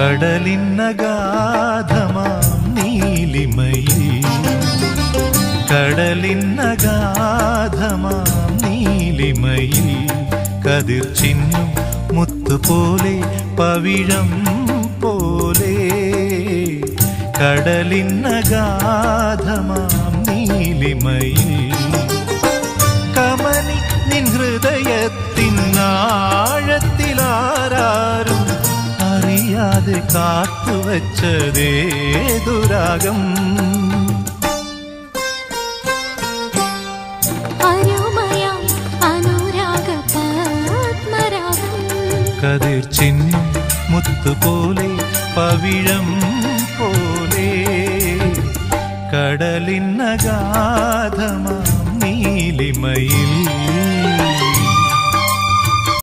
കടലിന്നഗാധമാം നീലിമയിൽ കടലിന്നഗാധമാം നീലിമയിൽ കതിർ ചിന്നും മുത്തുപോലെ പവിഴം പോലെ കടലിന്നഗാധമാം നീലിമയിൽ കമനി നിൻ ഹൃദയത്തിനാഴത്തിലാരും അറിയാതെ കാത്തുവച്ചതേതുരാഗം കതിർ ചിന്നും മുത്തുപോലെ പവിഴം പോലെ കടലിന്നഗാധമാം നീലിമയിൽ